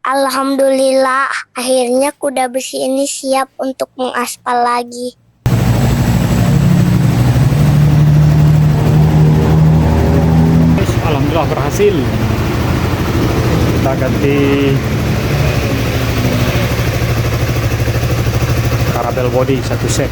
Alhamdulillah, akhirnya kuda besi ini siap untuk mengaspal lagi. Alhamdulillah berhasil. Kita ganti karabel body satu set.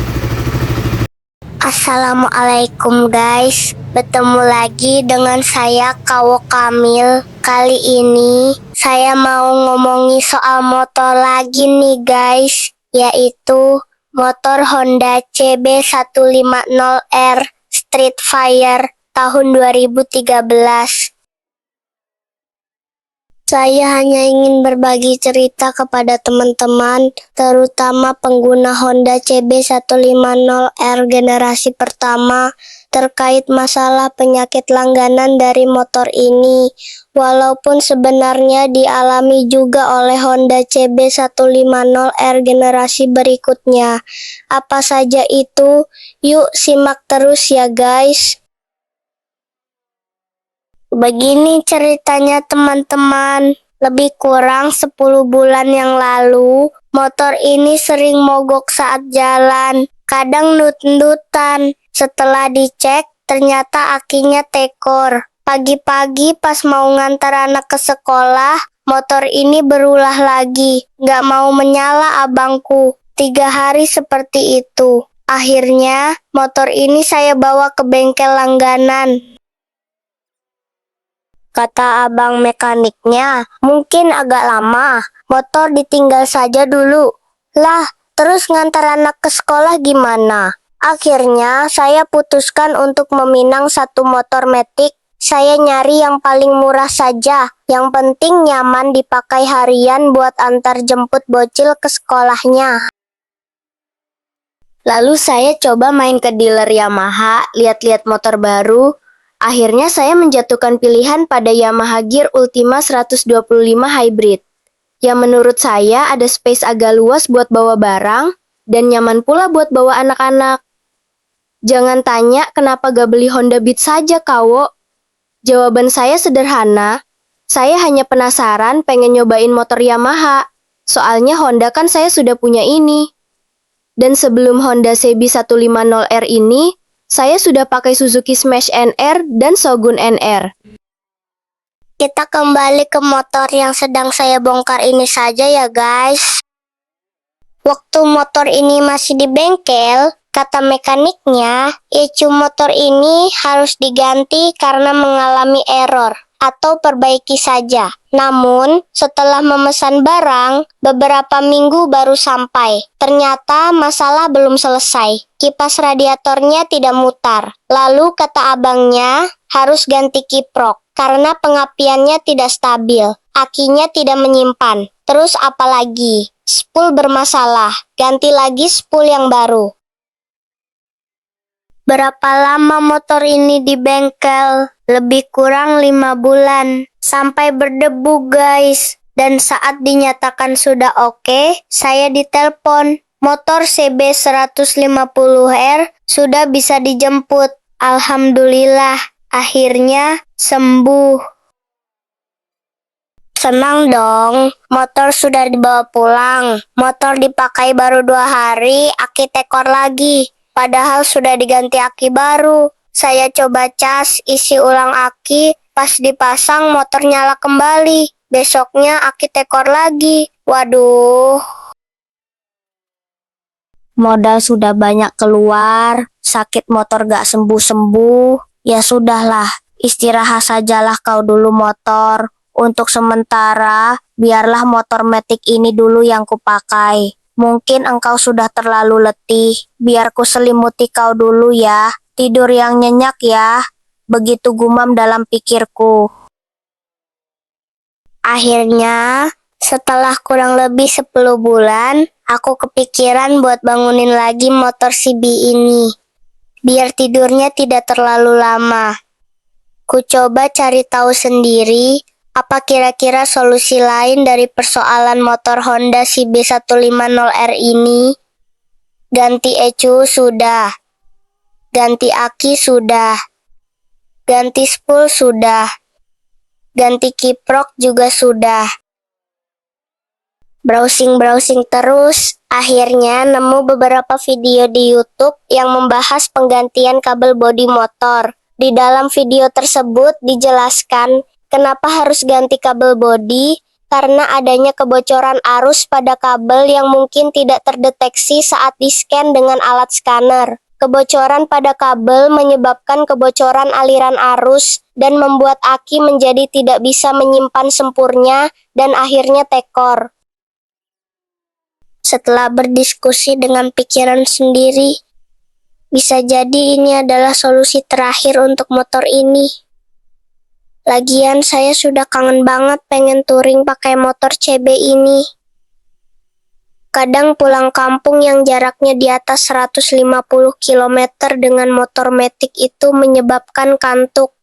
Assalamualaikum guys, bertemu lagi dengan saya Kawo Kamil. Kali ini saya mau ngomongin soal motor lagi nih guys, yaitu motor Honda CB150R Street Fire tahun 2013. Saya hanya ingin berbagi cerita kepada teman-teman, terutama pengguna Honda CB150R generasi pertama, terkait masalah penyakit langganan dari motor ini. Walaupun sebenarnya dialami juga oleh Honda CB150R generasi berikutnya. Apa saja itu? Yuk simak terus ya guys. Begini ceritanya teman-teman, lebih kurang 10 bulan yang lalu, motor ini sering mogok saat jalan, kadang nut-nutan. Setelah dicek, ternyata akinya tekor. Pagi-pagi pas mau ngantar anak ke sekolah, motor ini berulah lagi, gak mau menyala abangku. 3 hari seperti itu. Akhirnya, motor ini saya bawa ke bengkel langganan. Kata abang mekaniknya, mungkin agak lama, motor ditinggal saja dulu. Lah, terus ngantar anak ke sekolah gimana? Akhirnya, saya putuskan untuk meminang satu motor metik. Saya nyari yang paling murah saja, yang penting nyaman dipakai harian buat antar jemput bocil ke sekolahnya. Lalu saya coba main ke dealer Yamaha, lihat-lihat motor baru. Akhirnya saya menjatuhkan pilihan pada Yamaha Gear Ultima 125 Hybrid, yang menurut saya ada space agak luas buat bawa barang, dan nyaman pula buat bawa anak-anak. Jangan tanya kenapa gak beli Honda Beat saja, Kawo. Jawaban saya sederhana, saya hanya penasaran pengen nyobain motor Yamaha, soalnya Honda kan saya sudah punya ini. Dan sebelum Honda CB150R ini, saya sudah pakai Suzuki Smash NR dan Shogun NR. Kita kembali ke motor yang sedang saya bongkar ini saja ya guys. Waktu motor ini masih di bengkel, kata mekaniknya, ECU motor ini harus diganti karena mengalami error atau perbaiki saja. Namun, setelah memesan barang, beberapa minggu baru sampai. Ternyata masalah belum selesai. Kipas radiatornya tidak mutar. Lalu kata abangnya, harus ganti kiprok karena pengapiannya tidak stabil. Akinya tidak menyimpan. Terus apa lagi? Spool bermasalah. Ganti lagi spool yang baru. Berapa lama motor ini di bengkel? Lebih kurang 5 bulan. Sampai berdebu guys. Dan saat dinyatakan sudah oke, saya ditelepon. Motor CB150R sudah bisa dijemput. Alhamdulillah, akhirnya sembuh. Senang dong, motor sudah dibawa pulang. Motor dipakai baru 2 hari, aki tekor lagi. Padahal sudah diganti aki baru. Saya coba cas, isi ulang aki, pas dipasang motor nyala kembali. Besoknya aki tekor lagi. Waduh. Modal sudah banyak keluar, sakit motor gak sembuh-sembuh. Ya sudahlah, istirahat sajalah kau dulu motor. Untuk sementara, biarlah motor metik ini dulu yang kupakai. Mungkin engkau sudah terlalu letih, biar ku selimuti kau dulu ya. Tidur yang nyenyak ya. Begitu gumam dalam pikirku. Akhirnya, setelah kurang lebih 10 bulan, aku kepikiran buat bangunin lagi motor CB ini. Biar tidurnya tidak terlalu lama. Ku coba cari tahu sendiri, apa kira-kira solusi lain dari persoalan motor Honda CB150R ini? Ganti ECU sudah. Ganti aki sudah. Ganti spool sudah. Ganti kiprok juga sudah. Browsing-browsing terus, akhirnya nemu beberapa video di YouTube yang membahas penggantian kabel bodi motor. Di dalam video tersebut dijelaskan kenapa harus ganti kabel bodi, karena adanya kebocoran arus pada kabel yang mungkin tidak terdeteksi saat di-scan dengan alat scanner. Kebocoran pada kabel menyebabkan kebocoran aliran arus dan membuat aki menjadi tidak bisa menyimpan sempurnya dan akhirnya tekor. Setelah berdiskusi dengan pikiran sendiri, bisa jadi ini adalah solusi terakhir untuk motor ini. Lagian saya sudah kangen banget pengen touring pakai motor CB ini. Kadang pulang kampung yang jaraknya di atas 150 km dengan motor matic itu menyebabkan kantuk.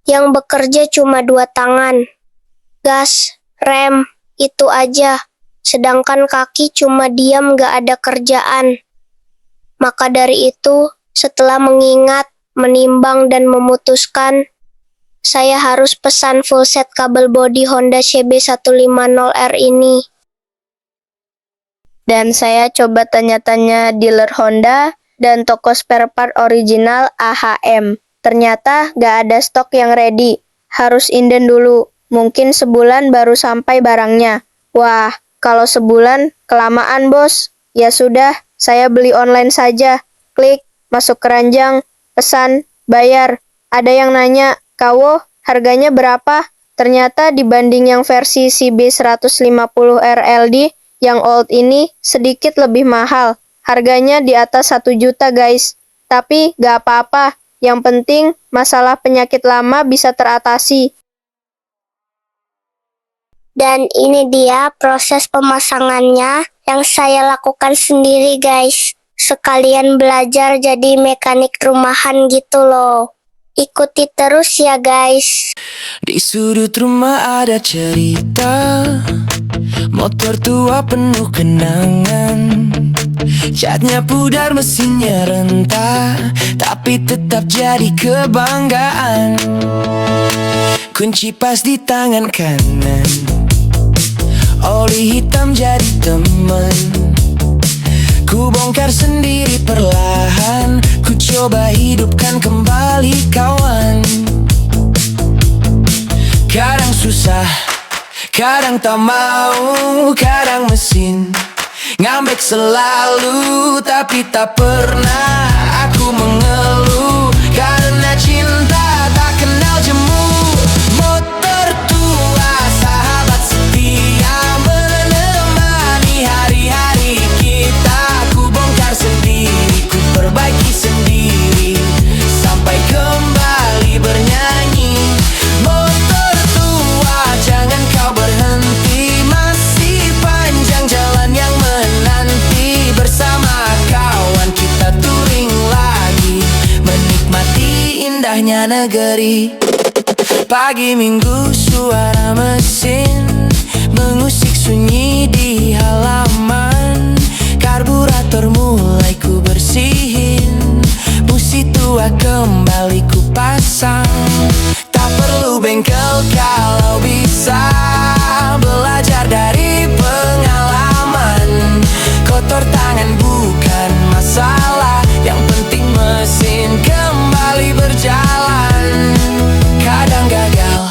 Yang bekerja cuma 2 tangan, gas, rem, itu aja. Sedangkan kaki cuma diam gak ada kerjaan. Maka dari itu, setelah mengingat, menimbang dan memutuskan, saya harus pesan full set kabel bodi Honda CB150R ini. Dan saya coba tanya-tanya dealer Honda dan toko spare part original AHM. Ternyata gak ada stok yang ready. Harus inden dulu. Mungkin sebulan baru sampai barangnya. Wah, kalau sebulan kelamaan bos. Ya sudah, saya beli online saja. Klik, masuk keranjang, pesan, bayar. Ada yang nanya, Kawo, harganya berapa? Ternyata dibanding yang versi CB150R LD, yang old ini sedikit lebih mahal. Harganya di atas 1 juta guys. Tapi gak apa-apa. Yang penting masalah penyakit lama bisa teratasi. Dan ini dia proses pemasangannya yang saya lakukan sendiri guys. Sekalian belajar jadi mekanik rumahan gitu loh. Ikuti terus ya guys. Di sudut rumah ada cerita, motor tua penuh kenangan. Catnya pudar, mesinnya rentah, tapi tetap jadi kebanggaan. Kunci pas di tangan kanan, oli hitam jadi teman. Ku bongkar sendiri perlahan, ku coba hidupkan kembali kawan. Kadang susah, kadang tak mau, kadang mesin ngambek selalu, tapi tak pernah aku mengeluh. Karena cinta tak kenal jemu. Motor tua, sahabat setia, menemani hari-hari kita. Ku bongkar sendiri, ku perbaiki sendiri, sampai kembali bernyanyi. Motor tua, jangan kau berhenti, masih panjang jalan yang menanti. Bersama kawan kita touring lagi, menikmati indahnya negeri. Pagi minggu suara mesin mengusik sunyi di halaman. Karburator mulai ku bersihin, busi tua kembali ku pasang. Tak perlu bengkel kalau bisa belajar dari pengalaman. Kotor tangan bukan masalah, yang penting mesin kembali berjalan. Kadang gagal,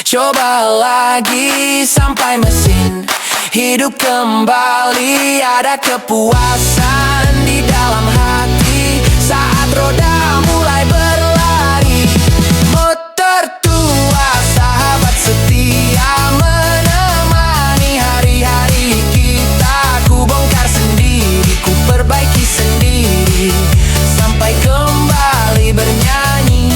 coba lagi sampai mesin hidup kembali. Ada kepuasan di dalam hati saat roda mulai berlari. Motor tua, sahabat setia, menemani hari-hari kita. Ku bongkar sendiri, ku perbaiki sendiri, sampai kembali bernyanyi.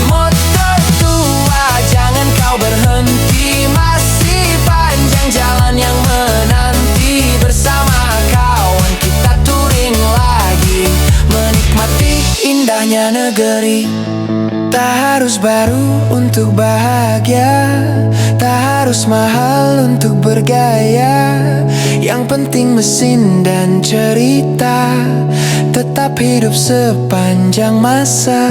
Motor tua, jangan kau berhenti, masih panjang jalan yang menanti. Bersama kawan kita touring lagi, menikmati indahnya negeri. Tak harus baru untuk bahagia, tak harus mahal untuk bergaya. Yang penting mesin dan cerita tetap hidup sepanjang masa.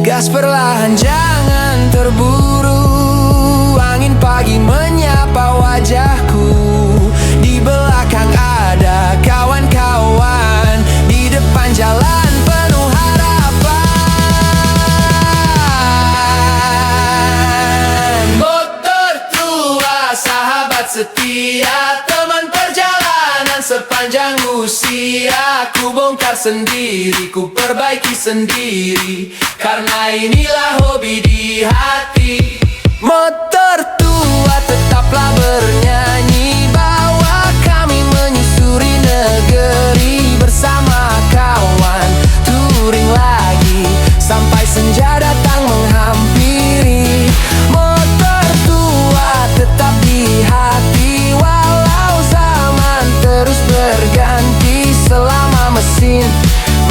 Gas perlahan, jangan terburu, angin pagi menyapa wajahku. sahabat setia, teman perjalanan sepanjang usia. Ku bongkar sendiri, ku perbaiki sendiri, karena inilah hobi di hati. Motor tua tetaplah bernyanyi, bawa kami menyusuri negeri. Bersama kawan touring lagi, sampai senja datang menghampiri. Motor tua tetap di hati, walau zaman terus berganti. Selama mesin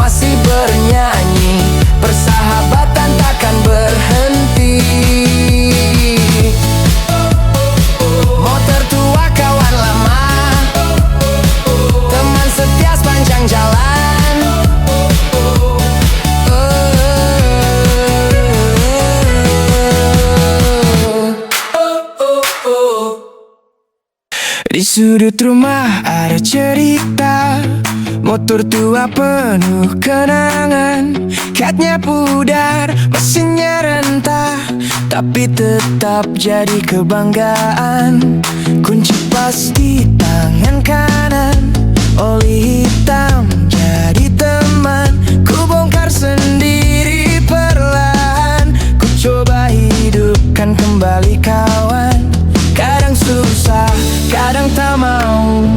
masih bernyanyi, persahabatan takkan berhenti. Motor tua kawan lama, teman setia sepanjang jalan. Di sudut rumah ada cerita, motor tua penuh kenangan. Katnya pudar, mesinnya rentah, tapi tetap jadi kebanggaan. Kunci pas di tangan kanan, oli hitam jadi teman. Ku bongkar sendiri perlahan, ku coba hidupkan kembali kawan. Kadang susah, kadang tak mau,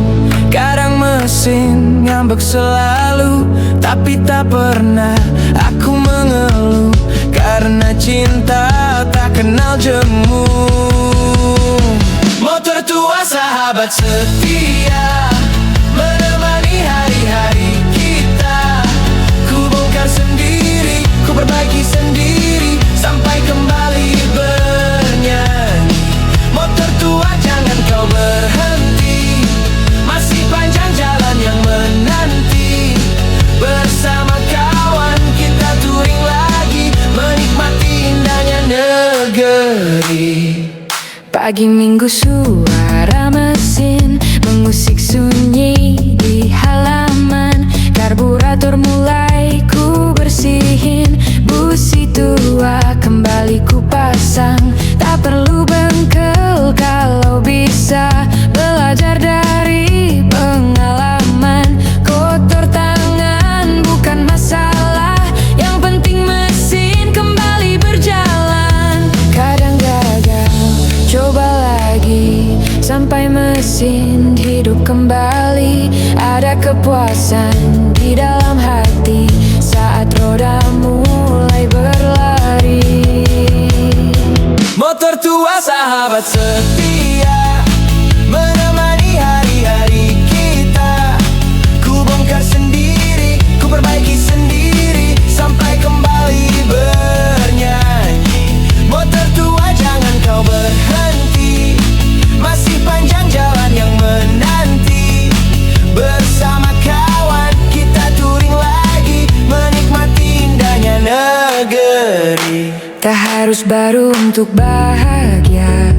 kadang mesin ngambek selalu. Tapi tak pernah aku mengeluh, karena cinta tak kenal jemu. Motor tua sahabat setia, menemani hari-hari kita. Ku bongkar sendiri, ku perbaiki sendiri, sampai kembali bernyanyi. Motor tua jangan kau berhenti, masih panjang jalan yang menanti. Bersama kawan kita touring lagi, menikmati indahnya negeri. Pagi minggu suara mesin mengusik sunyi di halaman. Karburator mulai ku bersihin, busi tua kembali ku pasang. Tak perlu bengkel kalau bisa belajar dari pengalaman. Kotor tangan bukan masalah, yang penting mesin kembali berjalan. Kadang gagal, coba lagi, sampai mesin hidup kembali. Ada kepuasan di dalam hati saat roda mulai berlari. Motor tua sahabat setia, menemani hari-hari kita. Ku bongkar sendiri, ku perbaiki sendiri, sampai kembali bernyanyi. Motor tua jangan kau berhenti, masih panjang jalan yang menanti. Bersama kawan kita touring lagi, menikmati indahnya negeri. Tak harus baru untuk bahagia,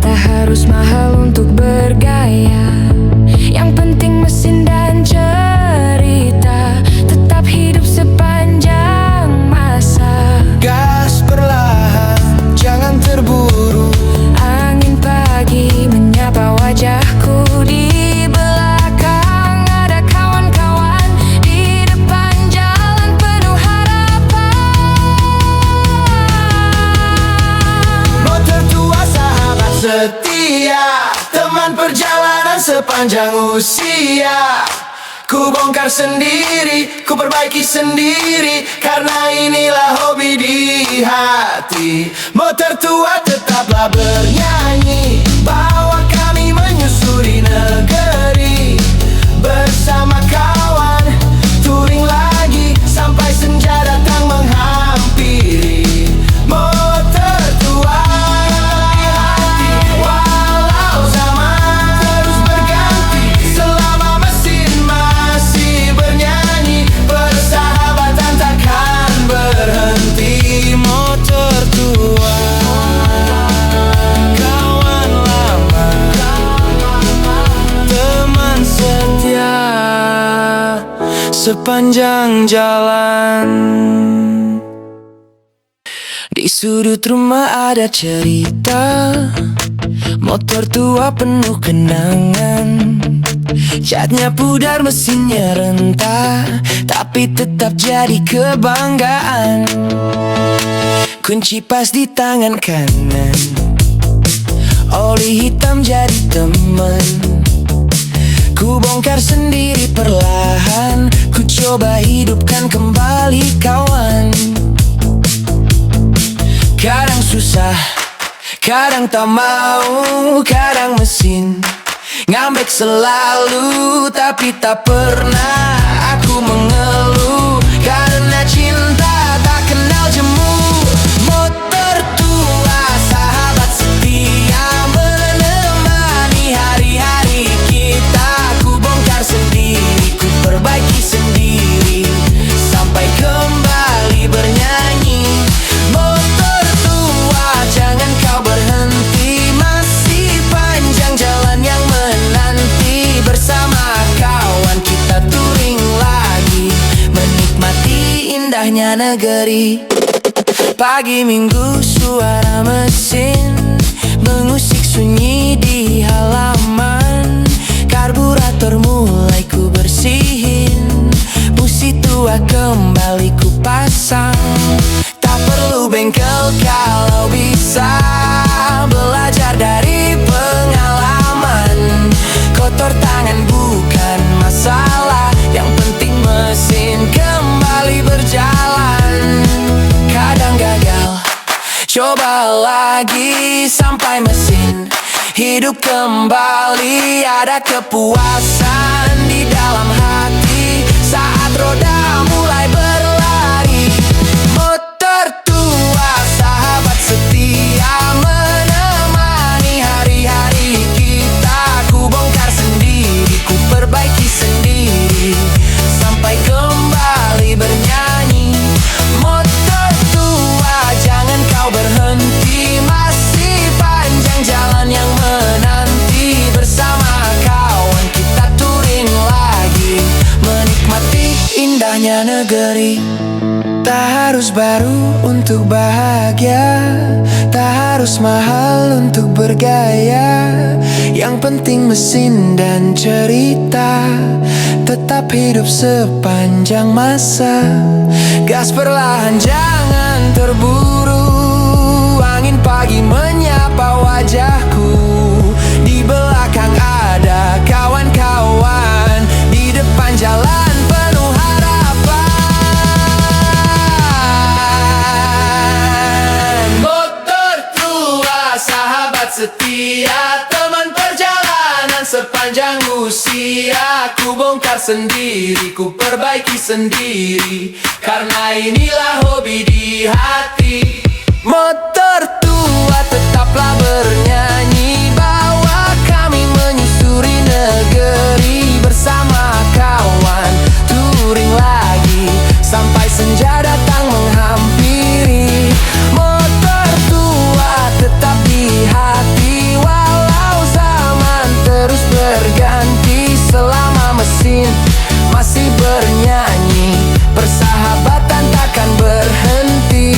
tak harus mahal untuk bergaya. Yang penting mesin dan cerita tetap hidup sepanjang masa. Gas perlahan, jangan terburu. Angin pagi menyapa wajahku. Di belakang ada kawan-kawan, di depan jalan penuh harapan. Motor tua sahabat setia, teman perjalanan sepanjang usia. Ku bongkar sendiri, ku perbaiki sendiri, karena inilah hobi di hati. Motor tua tetaplah bernyanyi, bawa kami menyusuri negeri. Bersama kawan touring lagi, sampai senja datang menghampiri. Motor tua di hati, walau zaman terus berganti. Selama mesin masih bernyanyi, persahabatan takkan berhenti. Motor tua kawan lama, teman setia sepanjang jalan. Di sudut rumah ada cerita, Motor tua penuh kenangan, catnya pudar, mesinnya rentah, tapi tetap jadi kebanggaan. Kunci pas di tangan kanan, oli hitam jadi teman. Ku bongkar sendiri perlahan, ku coba hidupkan kembali kawan. Kadang susah, kadang tak mau, kadang mesin ngambek selalu, tapi tak pernah aku mengeluh, karena cinta tak kenal jemu. Motor tua sahabat setia, menemani hari-hari kita. Ku bongkar sendiri, ku perbaiki sendiri, sampai kembali bernyanyi. Motor tua jangan kau berhenti, masih panjang jalan yang menanti. Bersama kawan kita touring lagi, menikmati indahnya negeri. Pagi minggu suara mesin mengusik sunyi di halaman. Karburator mulai ku bersihin, busi tua kembali ku pasang. Tak perlu bengkel kalau bisa belajar dari pengalaman. Kotor tangan bukan masalah, yang penting mesin kembali berjalan. Kadang gagal, coba lagi sampai mesin hidup kembali. Ada kepuasan di dalam hati saat roda mulai berlari. Motor tua sahabat setia, menemani hari-hari kita. Ku bongkar sendiri, ku perbaiki sendiri, sampai kembali bernyanyi. Motor tua jangan kau berhenti, masih panjang jalan yang menanti. Bersama kawan kita touring lagi, menikmati indahnya negeri. Tak harus baru untuk bahagia, tak harus mahal untuk bergaya. Yang penting mesin dan cerita tetap hidup sepanjang masa. Gas perlahan jangan terburu, angin pagi menyapa wajahku. Di belakang ada kawan-kawan, di depan jalan penuh harapan. Motor tua sahabat setia, teman perjalanan sepanjang usia. Ku bongkar sendiri, ku perbaiki sendiri, karena inilah hobi di hati. Motor tua tetaplah bernyanyi, bawa kami menyusuri negeri. Bersama kawan touring lagi, sampai senja datang menghampiri. Motor tua tetap di hati, walau zaman terus berganti. Selama mesin masih bernyanyi, persahabatan takkan berhenti.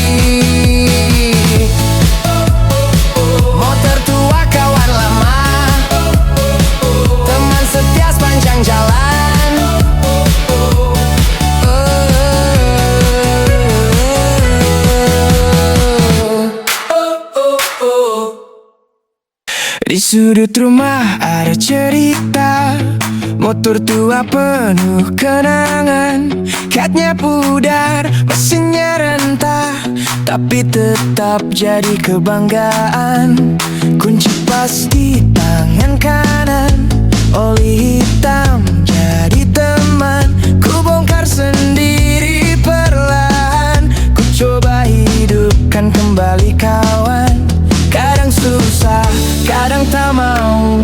Motor tua kawan lama, teman setia sepanjang jalan. Di sudut rumah ada cerita, motor tua penuh kenangan. Catnya pudar, mesinnya rentah, tapi tetap jadi kebanggaan. Kunci pas di tangan kanan, oli hitam jadi teman. Ku bongkar sendiri perlahan, ku coba hidupkan kembali kawan. Kadang susah, kadang tak mau,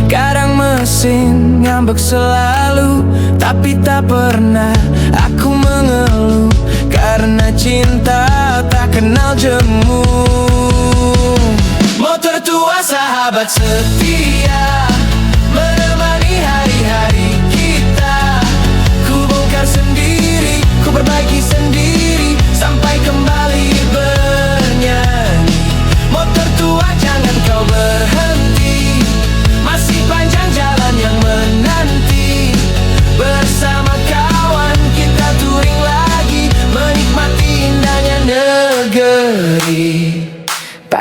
kadang mesin ngambek selalu, tapi tak pernah aku mengeluh, karena cinta tak kenal jemu. Motor tua sahabat setia, menemani hari-hari kita. Ku bongkar sendiri, ku perbaiki sendiri, sampai kembali bernyanyi. Motor tua jangan kau berhenti,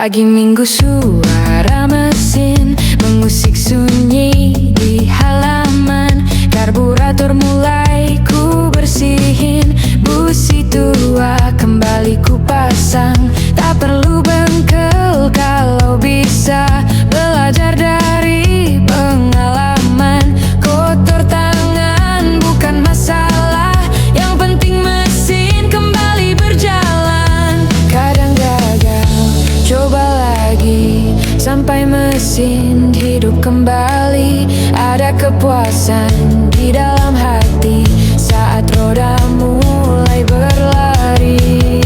Pagi minggu suara mesin mengusik sunyi di halaman. Karburator mulai ku bersihin, busi tua kembali ku pasang. Tak perlu bengkel kalau bisa belajar dari pengalaman. Kotor tangan bukan masalah, yang penting mesin kembali berjalan. Kadang gagal, coba lagi sampai mesin hidup kembali. Ada kepuasan di dalam hati saat roda mulai berlari.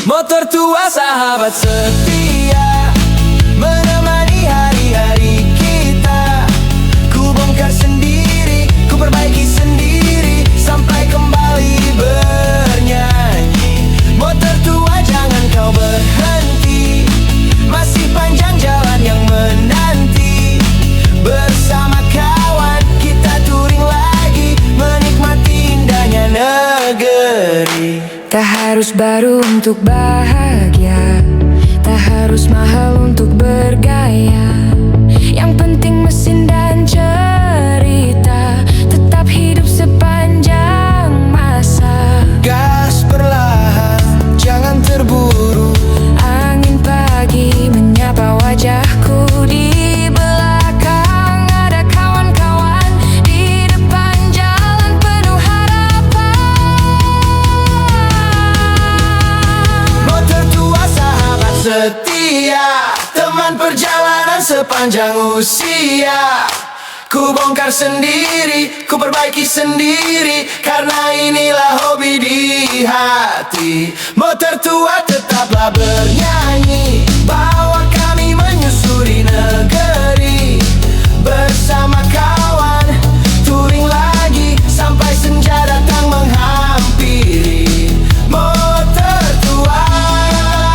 Motor tua sahabat setia, menemani hari-hari kita. Ku bongkar sendiri, ku perbaiki sendiri, sampai kembali bernyanyi. Motor tua jangan kau berhenti, masih panjang jalan yang menanti. Bersama kawan kita touring lagi, menikmati indahnya negeri. Tak harus baru untuk bahagia, tak harus mahal untuk bergaya. Yang penting mesin dan cerita tetap hidup sepanjang masa. Gas perlahan, jangan terburu. Angin pagi menyapa wajahku. Di belakang ada kawan-kawan, di depan jalan penuh harapan. Motor tua sahabat setia, teman perjalanan sepanjang usia. Ku bongkar sendiri, ku perbaiki sendiri, karena inilah hobi di hati. Motor tua tetaplah bernyanyi, bawa kami menyusuri negeri. Bersama kawan, touring lagi, sampai senja datang menghampiri. Motor tua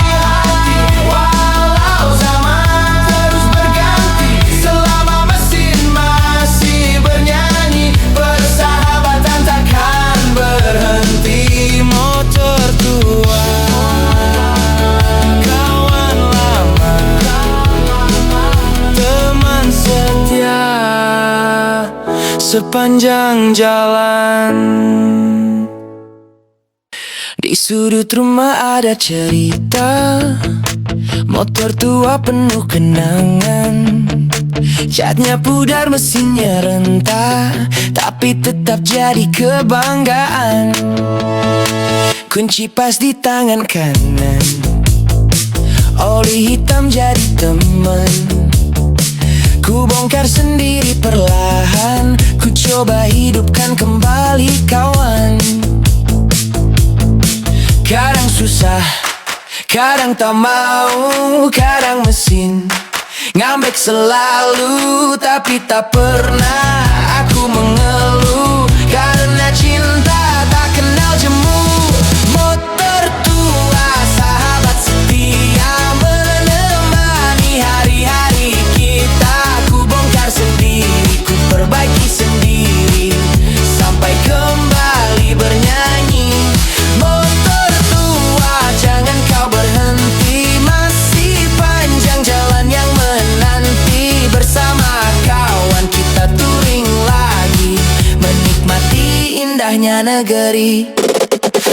di hati, walau zaman terus berganti. Selama mesin masih bernyanyi, persahabatan takkan berhenti. Motor tua, kawan lama, teman setia sepanjang jalan. Di sudut rumah ada cerita, motor tua penuh kenangan. Catnya pudar, mesinnya rentah, tapi tetap jadi kebanggaan. Kunci pas di tangan kanan, oli hitam jadi teman. Ku bongkar sendiri perlahan, ku coba hidupkan kembali kawan. Kadang susah, kadang tak mau, kadang mesin ngambek selalu, tapi tak pernah aku mengeluh. Karena cinta tak kenal jemu. Motor tua sahabat setia, menemani hari-hari kita. Ku bongkar sendiri, ku perbaiki sendiri, sampai kembali bernyanyi. Motor tua jangan kau berhenti, masih panjang jalan yang menanti. Bersama kawan kita touring lagi, menikmati indahnya negeri.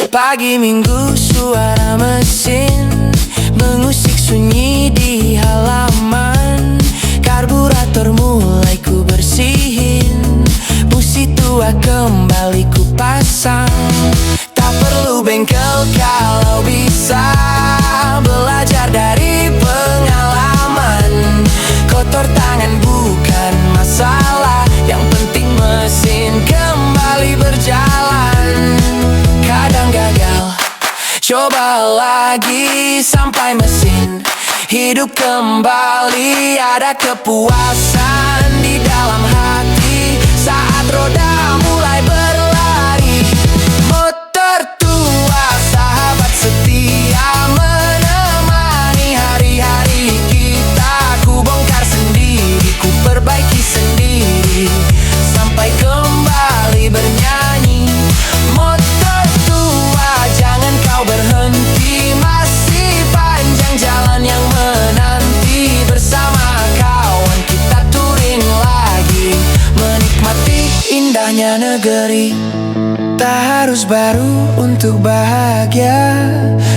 Pagi minggu suara mesin mengusik sunyi di halaman. Karburator mulai ku bersihin, busi tua kembali ku pasang. Tak perlu bengkel kalau bisa belajar dari pengalaman. Kotor tangan bukan masalah, yang penting mesin kembali berjalan. Kadang gagal, coba lagi sampai mesin hidup kembali. Ada kepuasan di dalam hati saat roda mulai berlari. Motor tua sahabat setia, menemani hari-hari kita. Ku bongkar sendiri, ku perbaiki sendiri, sampai kembali bernyanyi. Motor tua jangan kau berhenti, masih panjang jalan Raya negeri. Tak harus baru untuk bahagia,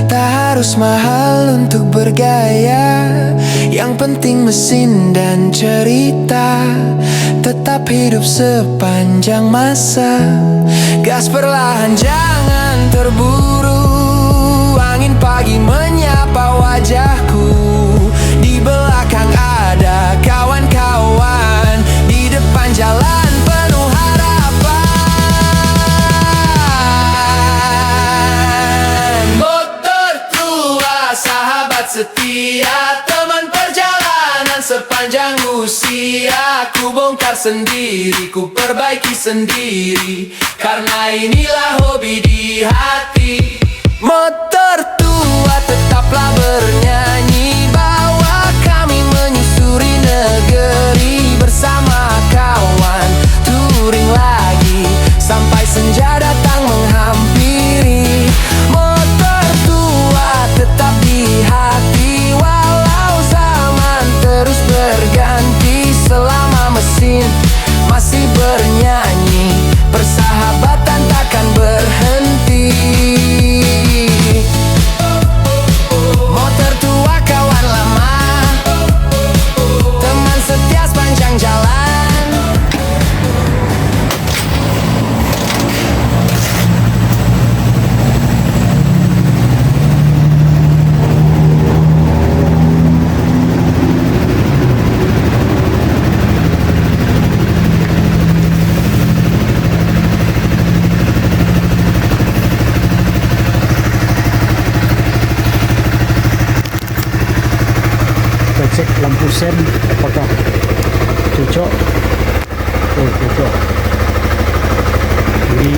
tak harus mahal untuk bergaya. Yang penting mesin dan cerita tetap hidup sepanjang masa. Gas perlahan jangan terburu, angin pagi menyapa wajahku. Di belakang ada kawan-kawan, di depan jalan penuh harapan. Motor tua, sahabat setia, teman perjalanan sepanjang usia. Ku bongkar sendiri, ku perbaiki sendiri, karena inilah hobi di hati. Motor tua tetaplah bernyanyi, bawa kami menyusuri negeri. Bersama kawan touring lagi, sampai senja datang menghampiri. Motor tua tetap di hati, walau zaman terus berganti. Selama mesin masih bernyanyi, persahabatan takkan berhenti. Motor tua kawan lama, teman setia sepanjang jalan. Kita cek lampu sen apakah cocok. Oh, cocok. Kiri,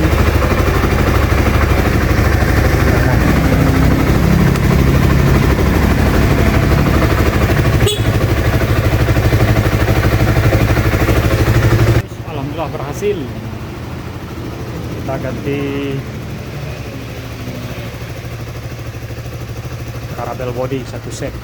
kanan. Alhamdulillah berhasil. Kita ganti karabel body 1 set.